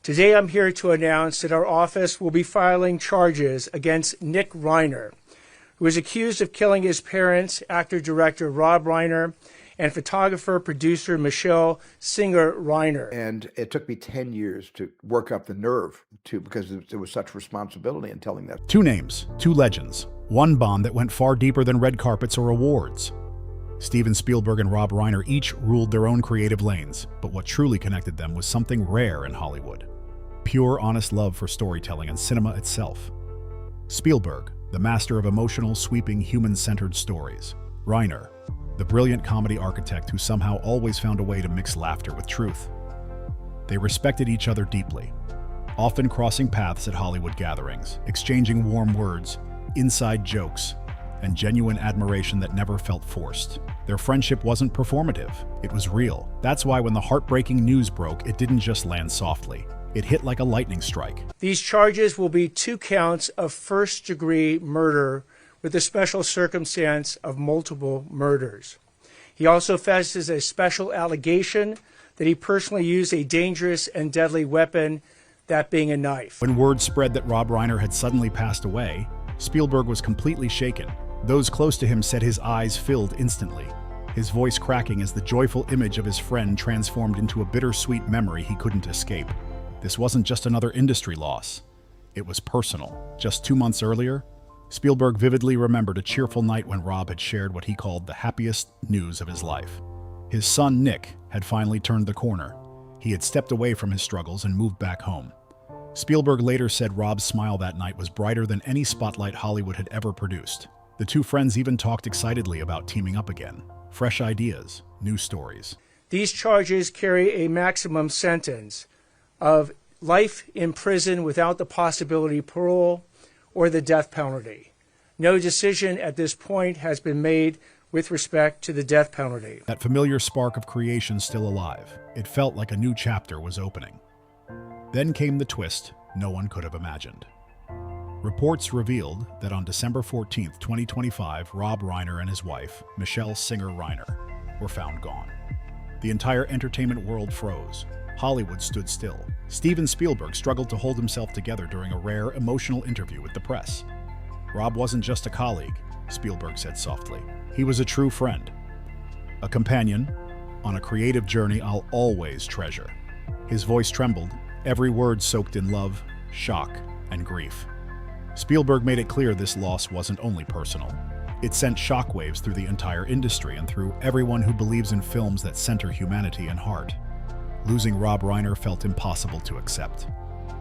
Today I'm here to announce that our office will be filing charges against Nick Reiner, who is accused of killing his parents, actor-director Rob Reiner, and photographer-producer Michelle Singer Reiner. And it took me 10 years to work up the nerve because there was such responsibility in telling that. Two names, two legends, one bond that went far deeper than red carpets or awards. Steven Spielberg and Rob Reiner each ruled their own creative lanes, but what truly connected them was something rare in Hollywood. Pure, honest love for storytelling and cinema itself. Spielberg, the master of emotional, sweeping, human-centered stories. Reiner, the brilliant comedy architect who somehow always found a way to mix laughter with truth. They respected each other deeply, often crossing paths at Hollywood gatherings, exchanging warm words, inside jokes, and genuine admiration that never felt forced. Their friendship wasn't performative, it was real. That's why when the heartbreaking news broke, it didn't just land softly. It hit like a lightning strike. These charges will be 2 counts of first-degree murder with the special circumstance of multiple murders. He also faces a special allegation that he personally used a dangerous and deadly weapon, that being a knife. When word spread that Rob Reiner had suddenly passed away, Spielberg was completely shaken. Those close to him said his eyes filled instantly, his voice cracking as the joyful image of his friend transformed into a bittersweet memory he couldn't escape. This wasn't just another industry loss. It was personal. Just 2 months earlier, Spielberg vividly remembered a cheerful night when Rob had shared what he called the happiest news of his life. His son, Nick, had finally turned the corner. He had stepped away from his struggles and moved back home. Spielberg later said Rob's smile that night was brighter than any spotlight Hollywood had ever produced. The two friends even talked excitedly about teaming up again. Fresh ideas, new stories. These charges carry a maximum sentence of life in prison without the possibility of parole or the death penalty. No decision at this point has been made with respect to the death penalty. That familiar spark of creation still alive. It felt like a new chapter was opening. Then came the twist no one could have imagined. Reports revealed that on December 14, 2025, Rob Reiner and his wife, Michelle Singer Reiner, were found gone. The entire entertainment world froze. Hollywood stood still. Steven Spielberg struggled to hold himself together during a rare, emotional interview with the press. Rob wasn't just a colleague, Spielberg said softly. He was a true friend, a companion on a creative journey I'll always treasure. His voice trembled, every word soaked in love, shock, and grief. Spielberg made it clear this loss wasn't only personal. It sent shockwaves through the entire industry and through everyone who believes in films that center humanity and heart. Losing Rob Reiner felt impossible to accept.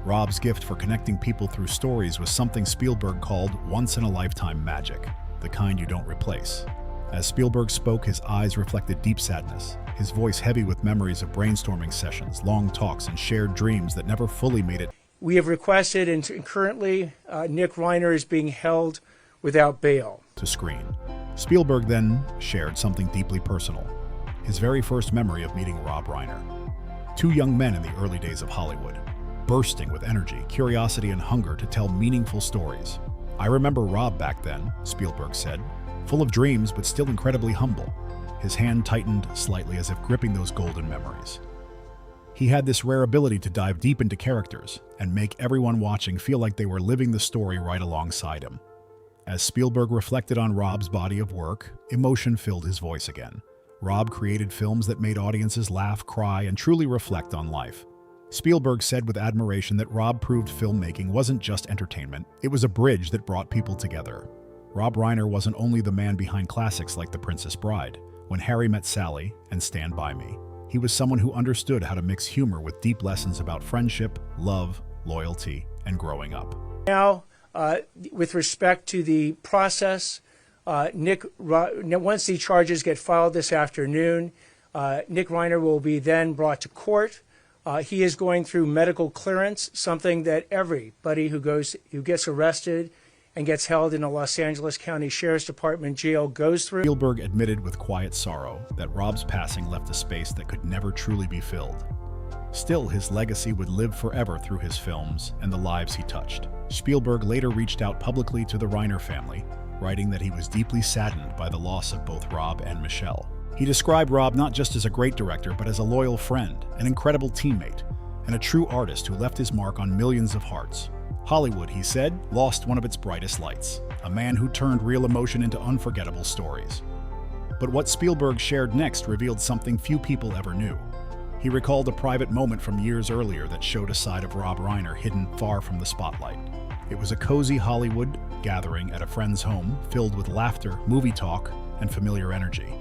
Rob's gift for connecting people through stories was something Spielberg called once-in-a-lifetime magic, the kind you don't replace. As Spielberg spoke, his eyes reflected deep sadness, his voice heavy with memories of brainstorming sessions, long talks, and shared dreams that never fully made it. We have requested, and currently Nick Reiner is being held without bail. To screen. Spielberg then shared something deeply personal, his very first memory of meeting Rob Reiner. 2 young men in the early days of Hollywood, bursting with energy, curiosity, and hunger to tell meaningful stories. I remember Rob back then, Spielberg said, full of dreams but still incredibly humble. His hand tightened slightly as if gripping those golden memories. He had this rare ability to dive deep into characters and make everyone watching feel like they were living the story right alongside him. As Spielberg reflected on Rob's body of work, emotion filled his voice again. Rob created films that made audiences laugh, cry, and truly reflect on life. Spielberg said with admiration that Rob proved filmmaking wasn't just entertainment, it was a bridge that brought people together. Rob Reiner wasn't only the man behind classics like The Princess Bride, When Harry Met Sally, and Stand By Me. He was someone who understood how to mix humor with deep lessons about friendship, love, loyalty, and growing up. Now, with respect to the process, once the charges get filed this afternoon, Nick Reiner will be then brought to court. He is going through medical clearance, something that everybody who gets arrested and gets held in a Los Angeles County Sheriff's Department jail goes through. Spielberg admitted with quiet sorrow that Rob's passing left a space that could never truly be filled. Still, his legacy would live forever through his films and the lives he touched. Spielberg later reached out publicly to the Reiner family, writing that he was deeply saddened by the loss of both Rob and Michelle. He described Rob not just as a great director, but as a loyal friend, an incredible teammate, and a true artist who left his mark on millions of hearts. Hollywood, he said, lost one of its brightest lights, a man who turned real emotion into unforgettable stories. But what Spielberg shared next revealed something few people ever knew. He recalled a private moment from years earlier that showed a side of Rob Reiner hidden far from the spotlight. It was a cozy Hollywood gathering at a friend's home, filled with laughter, movie talk, and familiar energy.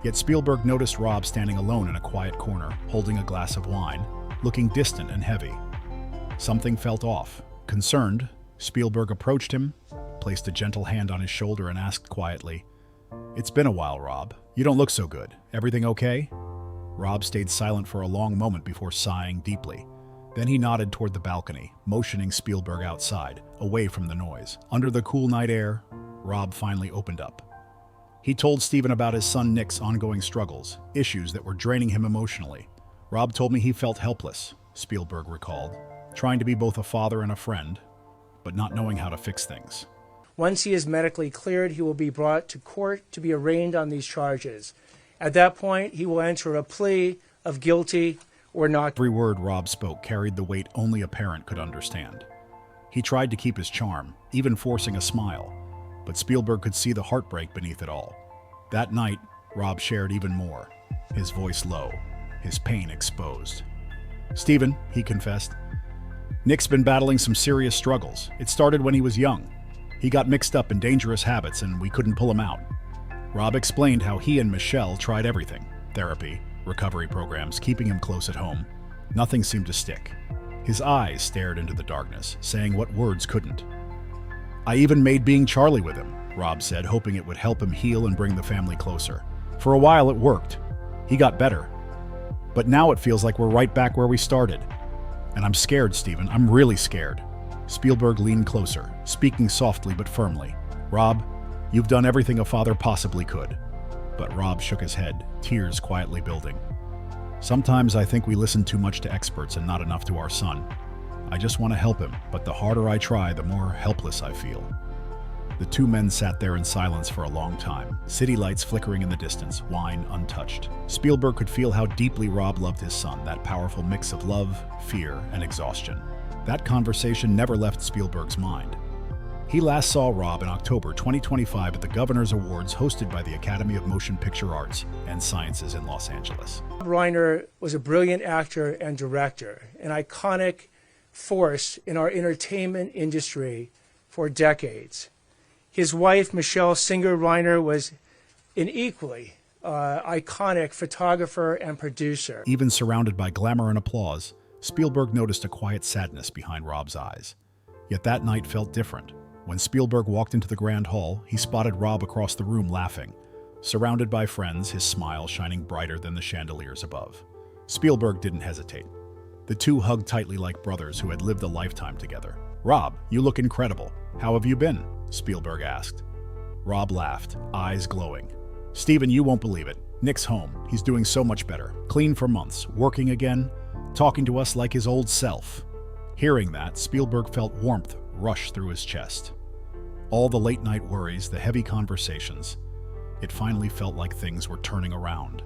Yet Spielberg noticed Rob standing alone in a quiet corner, holding a glass of wine, looking distant and heavy. Something felt off. Concerned, Spielberg approached him, placed a gentle hand on his shoulder, and asked quietly, "It's been a while, Rob. You don't look so good. Everything okay?" Rob stayed silent for a long moment before sighing deeply. Then he nodded toward the balcony, motioning Spielberg outside, away from the noise. Under the cool night air, Rob finally opened up. He told Steven about his son Nick's ongoing struggles, issues that were draining him emotionally. "Rob told me he felt helpless," Spielberg recalled, trying to be both a father and a friend, but not knowing how to fix things. Once he is medically cleared, he will be brought to court to be arraigned on these charges. At that point, he will enter a plea of guilty or not. Every word Rob spoke carried the weight only a parent could understand. He tried to keep his charm, even forcing a smile, but Spielberg could see the heartbreak beneath it all. That night, Rob shared even more, his voice low, his pain exposed. "Steven," he confessed, "Nick's been battling some serious struggles. It started when he was young. He got mixed up in dangerous habits and we couldn't pull him out." Rob explained how he and Michelle tried everything: therapy, recovery programs, keeping him close at home. Nothing seemed to stick. His eyes stared into the darkness, saying what words couldn't. "I even made being Charlie with him," Rob said, hoping it would help him heal and bring the family closer. "For a while it worked. He got better. But now it feels like we're right back where we started. And I'm scared, Steven. I'm really scared." Spielberg leaned closer, speaking softly but firmly. "Rob, you've done everything a father possibly could." But Rob shook his head, tears quietly building. "Sometimes I think we listen too much to experts and not enough to our son. I just want to help him, but the harder I try, the more helpless I feel." The two men sat there in silence for a long time, city lights flickering in the distance, wine untouched. Spielberg could feel how deeply Rob loved his son, that powerful mix of love, fear, and exhaustion. That conversation never left Spielberg's mind. He last saw Rob in October 2025 at the Governor's Awards hosted by the Academy of Motion Picture Arts and Sciences in Los Angeles. Rob Reiner was a brilliant actor and director, an iconic force in our entertainment industry for decades. His wife, Michelle Singer-Reiner, was an equally iconic photographer and producer. Even surrounded by glamour and applause, Spielberg noticed a quiet sadness behind Rob's eyes. Yet that night felt different. When Spielberg walked into the grand hall, he spotted Rob across the room laughing, surrounded by friends, his smile shining brighter than the chandeliers above. Spielberg didn't hesitate. The two hugged tightly like brothers who had lived a lifetime together. "Rob, you look incredible. How have you been?" Spielberg asked. Rob laughed, eyes glowing. "Steven, you won't believe it. Nick's home. He's doing so much better. Clean for months, working again, talking to us like his old self." Hearing that, Spielberg felt warmth rush through his chest. All the late-night worries, the heavy conversations, it finally felt like things were turning around.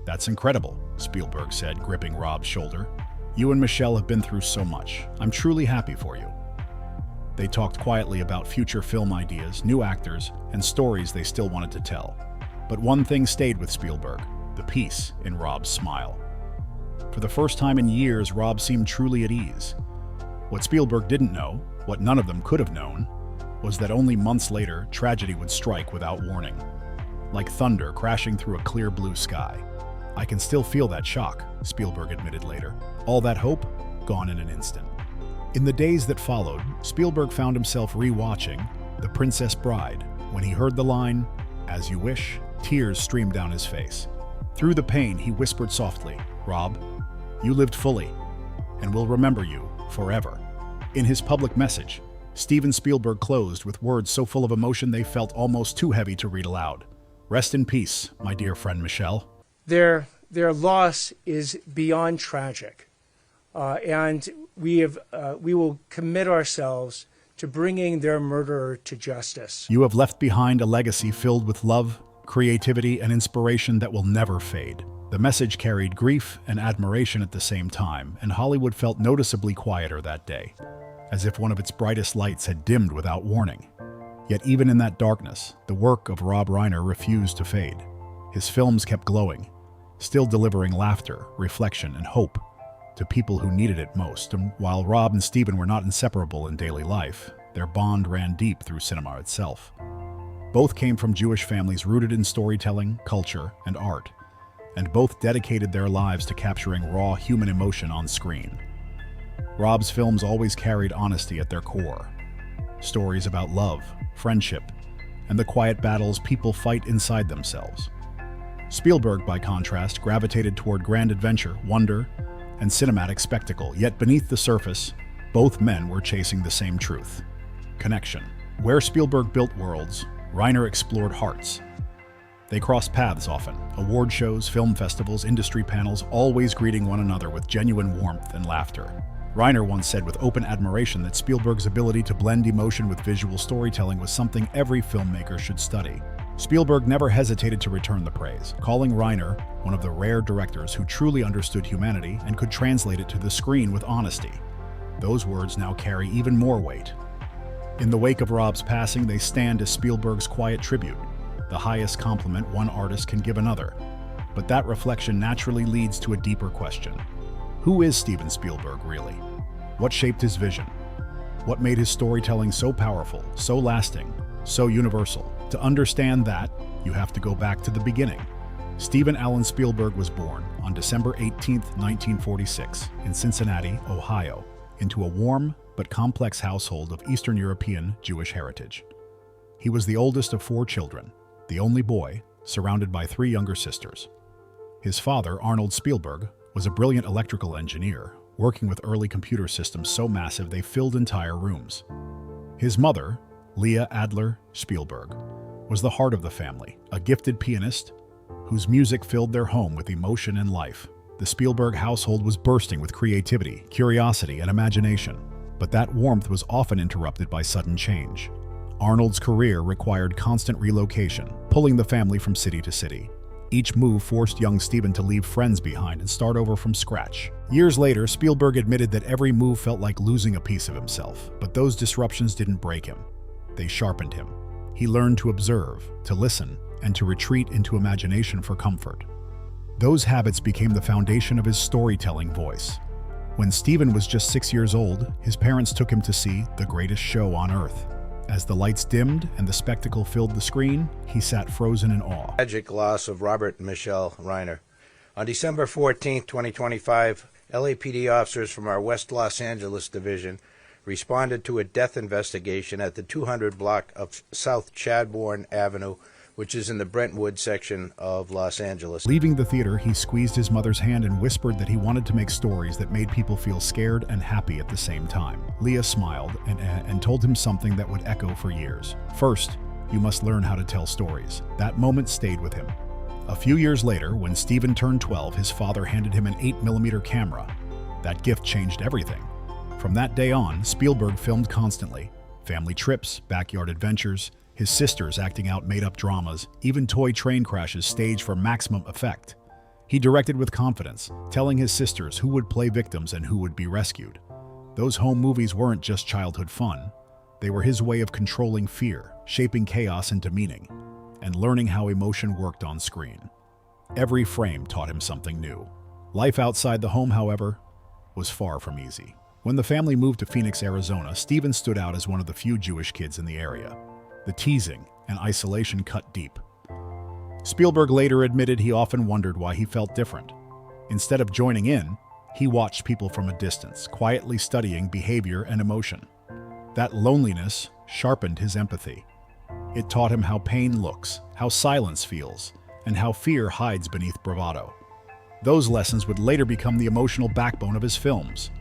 "That's incredible," Spielberg said, gripping Rob's shoulder. "You and Michelle have been through so much. I'm truly happy for you." They talked quietly about future film ideas, new actors, and stories they still wanted to tell. But one thing stayed with Spielberg: the peace in Rob's smile. For the first time in years, Rob seemed truly at ease. What Spielberg didn't know, what none of them could have known, was that only months later, tragedy would strike without warning. Like thunder crashing through a clear blue sky. "I can still feel that shock," Spielberg admitted later. "All that hope, gone in an instant." In the days that followed, Spielberg found himself re-watching The Princess Bride. When he heard the line, "As you wish," tears streamed down his face. Through the pain, he whispered softly, "Rob, you lived fully, and we'll remember you forever." In his public message, Steven Spielberg closed with words so full of emotion they felt almost too heavy to read aloud. "Rest in peace, my dear friend Michelle." Their loss is beyond tragic, and we will commit ourselves to bringing their murderer to justice. You have left behind a legacy filled with love, creativity, and inspiration that will never fade. The message carried grief and admiration at the same time, and Hollywood felt noticeably quieter that day, as if one of its brightest lights had dimmed without warning. Yet even in that darkness, the work of Rob Reiner refused to fade. His films kept glowing, still delivering laughter, reflection, and hope to people who needed it most. And while Rob and Steven were not inseparable in daily life, their bond ran deep through cinema itself. Both came from Jewish families rooted in storytelling, culture, and art, and both dedicated their lives to capturing raw human emotion on screen. Rob's films always carried honesty at their core. Stories about love, friendship, and the quiet battles people fight inside themselves. Spielberg, by contrast, gravitated toward grand adventure, wonder, and cinematic spectacle, yet beneath the surface, both men were chasing the same truth: connection. Where Spielberg built worlds, Reiner explored hearts. They crossed paths often, award shows, film festivals, industry panels, always greeting one another with genuine warmth and laughter. Reiner once said with open admiration that Spielberg's ability to blend emotion with visual storytelling was something every filmmaker should study. Spielberg never hesitated to return the praise, calling Reiner one of the rare directors who truly understood humanity and could translate it to the screen with honesty. Those words now carry even more weight. In the wake of Rob's passing, they stand as Spielberg's quiet tribute, the highest compliment one artist can give another. But that reflection naturally leads to a deeper question. Who is Steven Spielberg, really? What shaped his vision? What made his storytelling so powerful, so lasting, so universal? To understand that, you have to go back to the beginning. Steven Allen Spielberg was born on December 18, 1946, in Cincinnati, Ohio, into a warm but complex household of Eastern European Jewish heritage. He was the oldest of 4 children, the only boy, surrounded by 3 younger sisters. His father, Arnold Spielberg, was a brilliant electrical engineer, working with early computer systems so massive they filled entire rooms. His mother, Leah Adler Spielberg, was the heart of the family, a gifted pianist whose music filled their home with emotion and life. The Spielberg household was bursting with creativity, curiosity, and imagination, but that warmth was often interrupted by sudden change. Arnold's career required constant relocation, pulling the family from city to city. Each move forced young Steven to leave friends behind and start over from scratch. Years later, Spielberg admitted that every move felt like losing a piece of himself, but those disruptions didn't break him. They sharpened him. He learned to observe, to listen, and to retreat into imagination for comfort. Those habits became the foundation of his storytelling voice. When Steven was just 6 years old, his parents took him to see The Greatest Show on Earth. As the lights dimmed and the spectacle filled the screen, he sat frozen in awe. Tragic loss of Robert and Michelle Reiner. On December 14, 2025, LAPD officers from our West Los Angeles division responded to a death investigation at the 200 block of South Chadbourne Avenue, which is in the Brentwood section of Los Angeles. Leaving the theater, he squeezed his mother's hand and whispered that he wanted to make stories that made people feel scared and happy at the same time. Leah smiled and told him something that would echo for years. First, you must learn how to tell stories. That moment stayed with him. A few years later, when Steven turned 12, his father handed him an 8mm camera. That gift changed everything. From that day on, Spielberg filmed constantly. Family trips, backyard adventures, his sisters acting out made-up dramas, even toy train crashes staged for maximum effect. He directed with confidence, telling his sisters who would play victims and who would be rescued. Those home movies weren't just childhood fun. They were his way of controlling fear, shaping chaos into meaning, and learning how emotion worked on screen. Every frame taught him something new. Life outside the home, however, was far from easy. When the family moved to Phoenix, Arizona, Steven stood out as one of the few Jewish kids in the area. The teasing and isolation cut deep. Spielberg later admitted he often wondered why he felt different. Instead of joining in, he watched people from a distance, quietly studying behavior and emotion. That loneliness sharpened his empathy. It taught him how pain looks, how silence feels, and how fear hides beneath bravado. Those lessons would later become the emotional backbone of his films.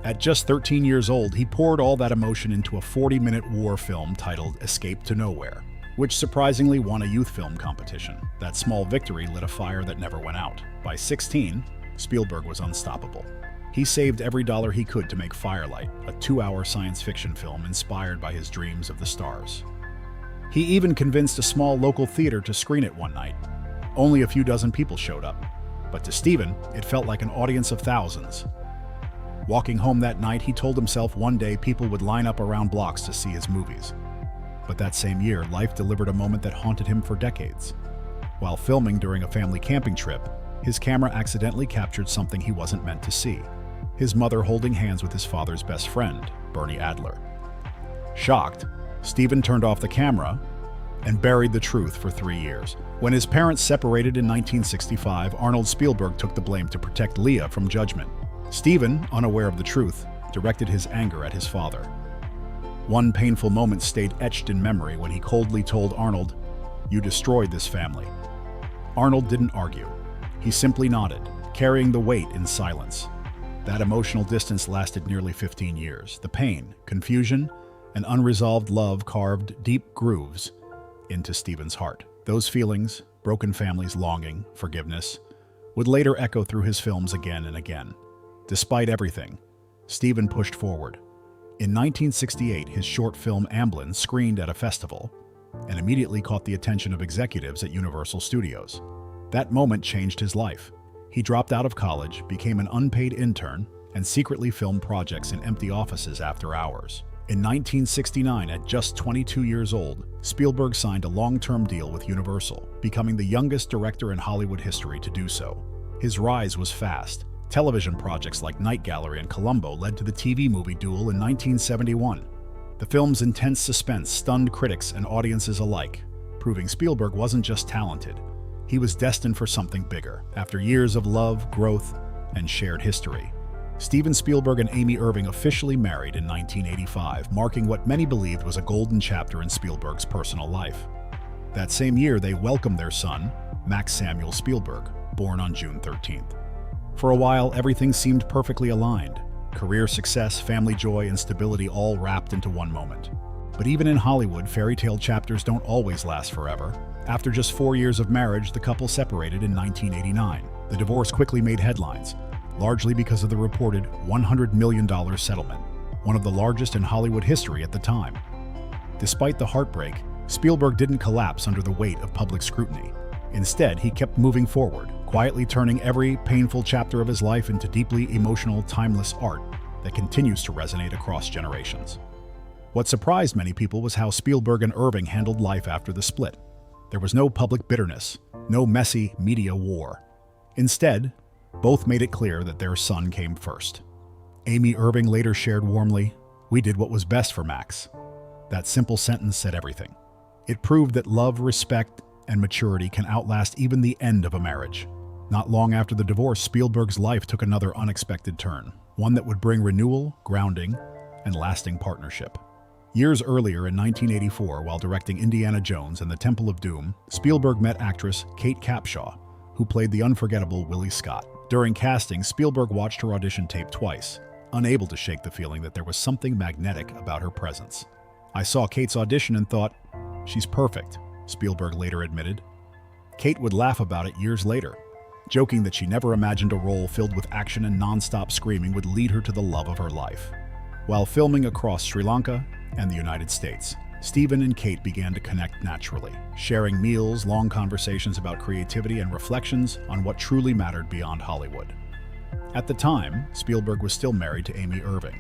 At just 13 years old, he poured all that emotion into a 40-minute war film titled Escape to Nowhere, which surprisingly won a youth film competition. That small victory lit a fire that never went out. By 16, Spielberg was unstoppable. He saved every dollar he could to make Firelight, a 2-hour science fiction film inspired by his dreams of the stars. He even convinced a small local theater to screen it one night. Only a few dozen people showed up. But to Steven, it felt like an audience of thousands. Walking home that night, he told himself one day people would line up around blocks to see his movies. But that same year, life delivered a moment that haunted him for decades. While filming during a family camping trip, his camera accidentally captured something he wasn't meant to see: his mother holding hands with his father's best friend, Bernie Adler. Shocked, Steven turned off the camera and buried the truth for 3 years. When his parents separated in 1965, Arnold Spielberg took the blame to protect Leah from judgment. Steven, unaware of the truth, directed his anger at his father. One painful moment stayed etched in memory when he coldly told Arnold, "You destroyed this family." Arnold didn't argue. He simply nodded, carrying the weight in silence. That emotional distance lasted nearly 15 years. The pain, confusion, and unresolved love carved deep grooves into Steven's heart. Those feelings, broken families, longing, forgiveness, would later echo through his films again and again. Despite everything, Steven pushed forward. In 1968, his short film Amblin screened at a festival and immediately caught the attention of executives at Universal Studios. That moment changed his life. He dropped out of college, became an unpaid intern, and secretly filmed projects in empty offices after hours. In 1969, at just 22 years old, Spielberg signed a long-term deal with Universal, becoming the youngest director in Hollywood history to do so. His rise was fast. Television projects like Night Gallery and Columbo led to the TV movie Duel in 1971. The film's intense suspense stunned critics and audiences alike, proving Spielberg wasn't just talented. He was destined for something bigger. After years of love, growth, and shared history, Steven Spielberg and Amy Irving officially married in 1985, marking what many believed was a golden chapter in Spielberg's personal life. That same year, they welcomed their son, Max Samuel Spielberg, born on June 13th. For a while, everything seemed perfectly aligned. Career success, family joy, and stability all wrapped into one moment. But even in Hollywood, fairy tale chapters don't always last forever. After just 4 years of marriage, the couple separated in 1989. The divorce quickly made headlines, largely because of the reported $100 million settlement, one of the largest in Hollywood history at the time. Despite the heartbreak, Spielberg didn't collapse under the weight of public scrutiny. Instead, he kept moving forward, quietly turning every painful chapter of his life into deeply emotional, timeless art that continues to resonate across generations. What surprised many people was how Spielberg and Irving handled life after the split. There was no public bitterness, no messy media war. Instead, both made it clear that their son came first. Amy Irving later shared warmly, "We did what was best for Max." That simple sentence said everything. It proved that love, respect, and maturity can outlast even the end of a marriage. Not long after the divorce, Spielberg's life took another unexpected turn, one that would bring renewal, grounding, and lasting partnership. Years earlier, in 1984, while directing Indiana Jones and the Temple of Doom, Spielberg met actress Kate Capshaw, who played the unforgettable Willie Scott. During casting, Spielberg watched her audition tape twice, unable to shake the feeling that there was something magnetic about her presence. "I saw Kate's audition and thought, she's perfect," Spielberg later admitted. Kate would laugh about it years later, joking that she never imagined a role filled with action and non-stop screaming would lead her to the love of her life. While filming across Sri Lanka and the United States, Steven and Kate began to connect naturally, sharing meals, long conversations about creativity, and reflections on what truly mattered beyond Hollywood. At the time, Spielberg was still married to Amy Irving,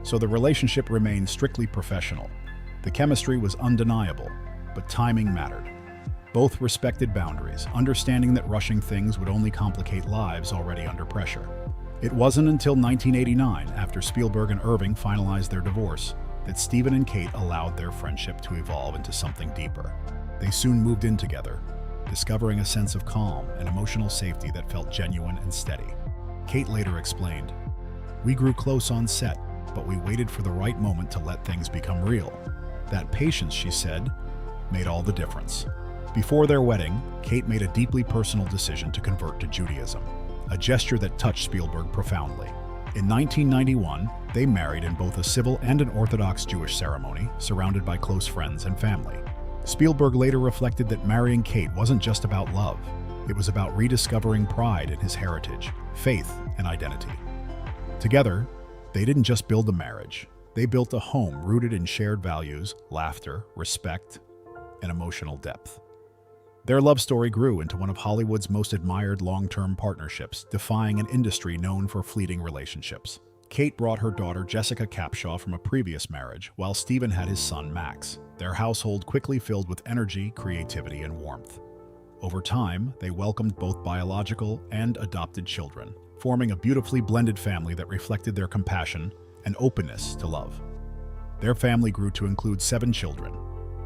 so the relationship remained strictly professional. The chemistry was undeniable, but timing mattered. Both respected boundaries, understanding that rushing things would only complicate lives already under pressure. It wasn't until 1989, after Spielberg and Irving finalized their divorce, that Steven and Kate allowed their friendship to evolve into something deeper. They soon moved in together, discovering a sense of calm and emotional safety that felt genuine and steady. Kate later explained, "We grew close on set, but we waited for the right moment to let things become real. That patience," she said, "made all the difference." Before their wedding, Kate made a deeply personal decision to convert to Judaism, a gesture that touched Spielberg profoundly. In 1991, they married in both a civil and an Orthodox Jewish ceremony, surrounded by close friends and family. Spielberg later reflected that marrying Kate wasn't just about love. It was about rediscovering pride in his heritage, faith, and identity. Together, they didn't just build a marriage. They built a home rooted in shared values, laughter, respect, and emotional depth. Their love story grew into one of Hollywood's most admired long-term partnerships, defying an industry known for fleeting relationships. Kate brought her daughter Jessica Capshaw from a previous marriage, while Steven had his son Max. Their household quickly filled with energy, creativity, and warmth. Over time, they welcomed both biological and adopted children, forming a beautifully blended family that reflected their compassion and openness to love. Their family grew to include 7 children: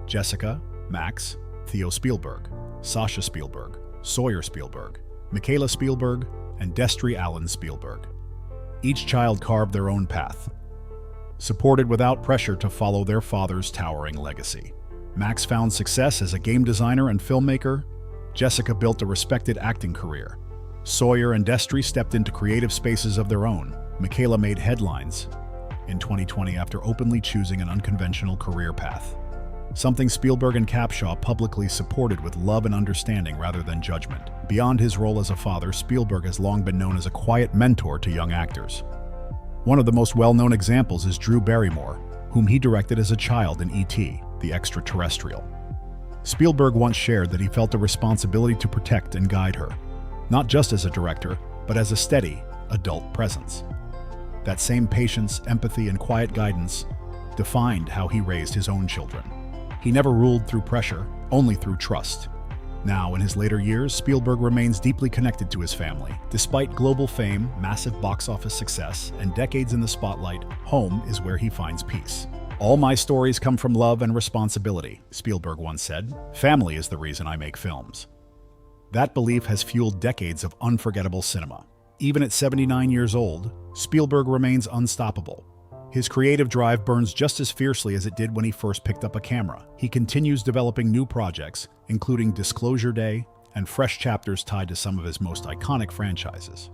Jessica, Max, Theo Spielberg, Sasha Spielberg, Sawyer Spielberg, Michaela Spielberg, and Destry Allen Spielberg. Each child carved their own path, supported without pressure to follow their father's towering legacy. Max found success as a game designer and filmmaker. Jessica built a respected acting career. Sawyer and Destry stepped into creative spaces of their own. Michaela made headlines in 2020 after openly choosing an unconventional career path, something Spielberg and Capshaw publicly supported with love and understanding rather than judgment. Beyond his role as a father, Spielberg has long been known as a quiet mentor to young actors. One of the most well-known examples is Drew Barrymore, whom he directed as a child in E.T., the Extraterrestrial. Spielberg once shared that he felt a responsibility to protect and guide her, not just as a director, but as a steady, adult presence. That same patience, empathy, and quiet guidance defined how he raised his own children. He never ruled through pressure, only through trust. Now, in his later years, Spielberg remains deeply connected to his family. Despite global fame, massive box office success, and decades in the spotlight, home is where he finds peace. "All my stories come from love and responsibility," Spielberg once said. "Family is the reason I make films." That belief has fueled decades of unforgettable cinema. Even at 79 years old, Spielberg remains unstoppable. His creative drive burns just as fiercely as it did when he first picked up a camera. He continues developing new projects, including Disclosure Day and fresh chapters tied to some of his most iconic franchises.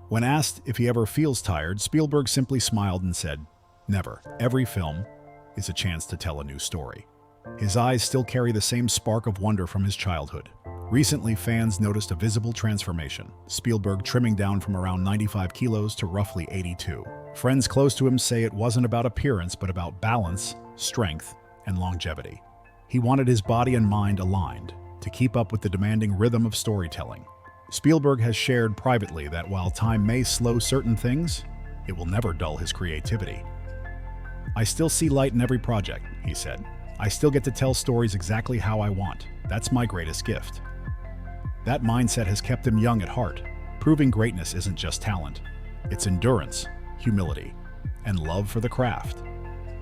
When asked if he ever feels tired, Spielberg simply smiled and said, "Never. Every film is a chance to tell a new story." His eyes still carry the same spark of wonder from his childhood. Recently, fans noticed a visible transformation, Spielberg trimming down from around 95 kilos to roughly 82. Friends close to him say it wasn't about appearance, but about balance, strength, and longevity. He wanted his body and mind aligned to keep up with the demanding rhythm of storytelling. Spielberg has shared privately that while time may slow certain things, it will never dull his creativity. "I still see light in every project," he said. "I still get to tell stories exactly how I want. That's my greatest gift." That mindset has kept him young at heart, proving greatness isn't just talent. It's endurance, humility, and love for the craft.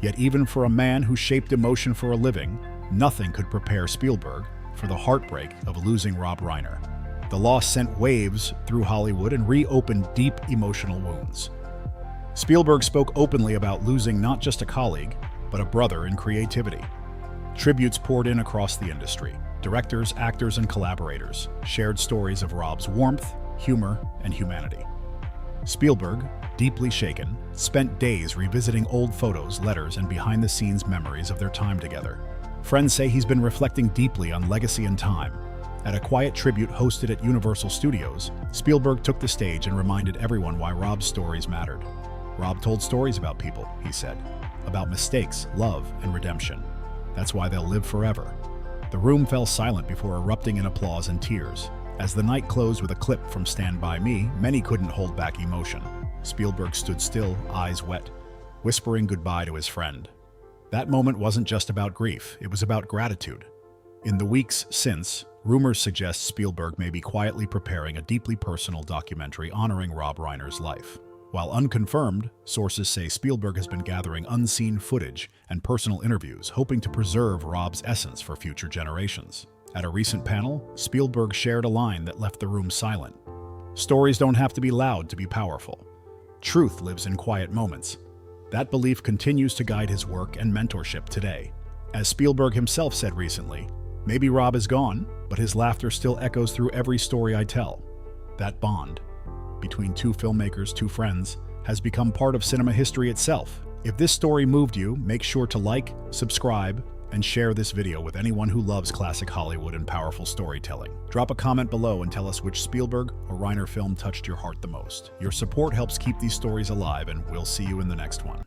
Yet even for a man who shaped emotion for a living, nothing could prepare Spielberg for the heartbreak of losing Rob Reiner. The loss sent waves through Hollywood and reopened deep emotional wounds. Spielberg spoke openly about losing not just a colleague, but a brother in creativity. Tributes poured in across the industry. Directors, actors, and collaborators shared stories of Rob's warmth, humor, and humanity. Spielberg, deeply shaken, spent days revisiting old photos, letters, and behind-the-scenes memories of their time together. Friends say he's been reflecting deeply on legacy and time. At a quiet tribute hosted at Universal Studios, Spielberg took the stage and reminded everyone why Rob's stories mattered. "Rob told stories about people," he said, "about mistakes, love, and redemption. That's why they'll live forever." The room fell silent before erupting in applause and tears. As the night closed with a clip from Stand By Me, many couldn't hold back emotion. Spielberg stood still, eyes wet, whispering goodbye to his friend. That moment wasn't just about grief, it was about gratitude. In the weeks since, rumors suggest Spielberg may be quietly preparing a deeply personal documentary honoring Rob Reiner's life. While unconfirmed, sources say Spielberg has been gathering unseen footage and personal interviews, hoping to preserve Rob's essence for future generations. At a recent panel, Spielberg shared a line that left the room silent. "Stories don't have to be loud to be powerful. Truth lives in quiet moments." That belief continues to guide his work and mentorship today. As Spielberg himself said recently, "Maybe Rob is gone, but his laughter still echoes through every story I tell." That bond between two filmmakers, two friends, has become part of cinema history itself. If this story moved you, make sure to like, subscribe, and share this video with anyone who loves classic Hollywood and powerful storytelling. Drop a comment below and tell us which Spielberg or Reiner film touched your heart the most. Your support helps keep these stories alive, and we'll see you in the next one.